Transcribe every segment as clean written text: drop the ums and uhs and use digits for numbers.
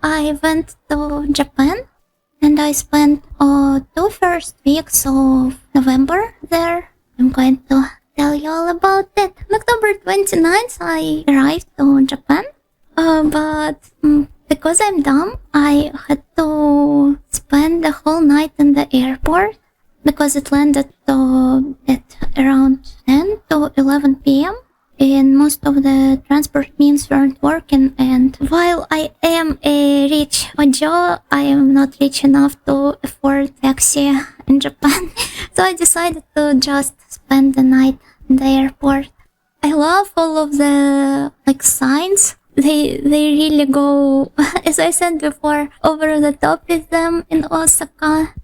I went to Japan and I spent 2 first weeks of November there. I'm going to tell you all about it. On October 29th, I arrived to Japan. But because I'm dumb, I had to spend the whole night in the airport because it landed at around 10 to 11 p.m. and most of the transport means weren't working, and while I am a rich Ojo, I am not rich enough to afford taxi in Japan. So I decided to just spend the night in the airport. I love all of the signs. They really go, as I said before, over the top with them in Osaka.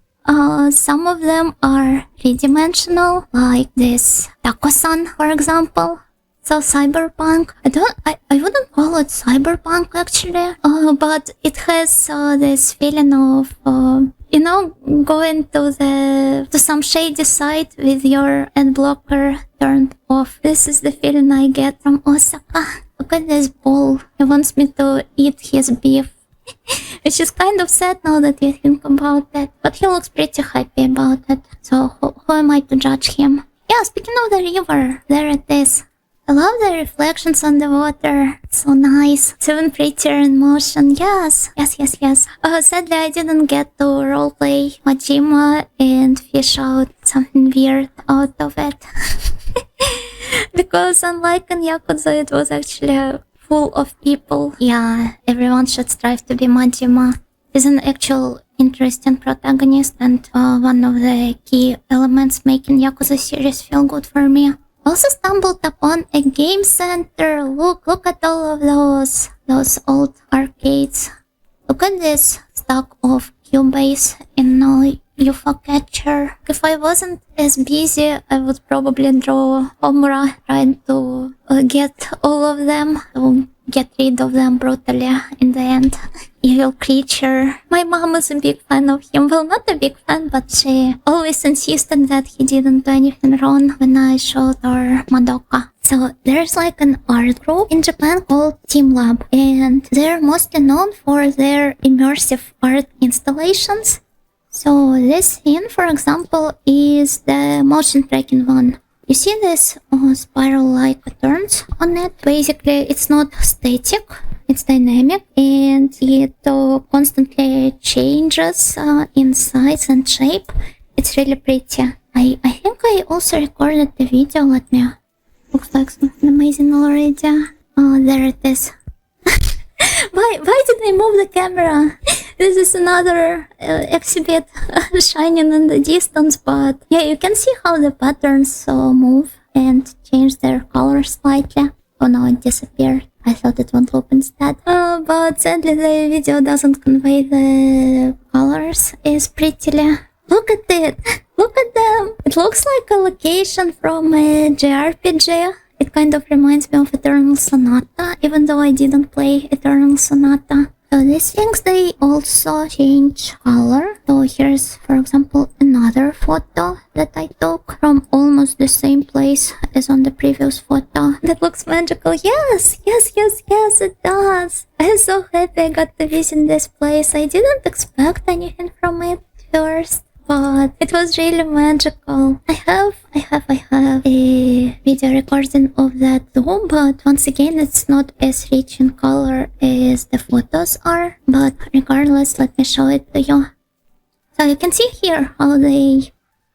Some of them are three-dimensional, like this Taco-san, for example. So cyberpunk, I wouldn't call it cyberpunk actually, but it has this feeling of, going to some shady site with your ad blocker turned off. This is the feeling I get from Osaka. Look at this bull. He wants me to eat his beef. Which is kind of sad now that you think about it, but he looks pretty happy about it. So who am I to judge him? Yeah, speaking of the river, there it is. I love the reflections on the water. It's so nice. It's even prettier in motion. Yes. Sadly, I didn't get to roleplay Majima and fish out something weird out of it. Because unlike in Yakuza, it was actually full of people. Yeah, everyone should strive to be Majima. He's an actual interesting protagonist and one of the key elements making Yakuza series feel good for me. Also stumbled upon a game center. Look at all of those old arcades. Look at this stack of Cubase in UFO catcher. If I wasn't as busy, I would probably draw Homura trying to get all of them, to get rid of them brutally in the end. Evil creature. My mom is a big fan of him. Well, not a big fan, but she always insisted that he didn't do anything wrong when I showed her Madoka. So there's an art group in Japan called Team Lab, and they're mostly known for their immersive art installations. So this scene, for example, is the motion tracking one. You see this spiral-like turns on it. Basically, it's not static, it's dynamic, and it constantly changes in size and shape. It's really pretty. I think I also recorded the video. Let me... Looks like something amazing already. Oh, there it is. Why did I move the camera? This is another exhibit shining in the distance, but yeah, you can see how the patterns move and change their color slightly. Oh no, it disappeared. I thought it would loop instead. But sadly the video doesn't convey the colors as prettily. Look at it! Look at them! It looks like a location from a JRPG. It kind of reminds me of Eternal Sonata, even though I didn't play Eternal Sonata. So these things, they also change color. So here's, for example, another photo that I took from almost the same place as on the previous photo. That looks magical. Yes, it does. I'm so happy I got to visit this place. I didn't expect anything from it first, but it was really magical. I have a video recording of that too, but once again, it's not as rich in color as the photos are. But regardless, let me show it to you. So you can see here how they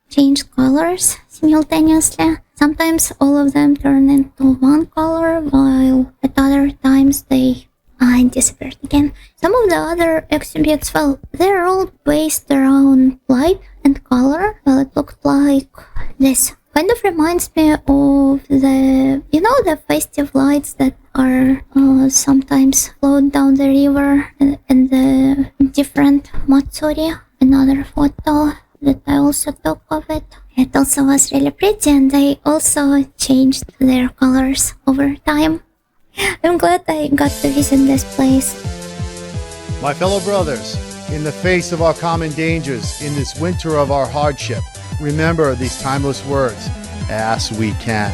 change colors simultaneously. Sometimes all of them turn into one color, while at other times they disappeared again. Some of the other exhibits, well, they're all based around light and color. Well, it looked like this. Kind of reminds me of the festive lights that are sometimes float down the river and the different matsuri. Another photo that I also took of it. It also was really pretty, and they also changed their colors over time. I'm glad I got to visit this place. My fellow brothers, in the face of our common dangers, in this winter of our hardship, remember these timeless words, as we can.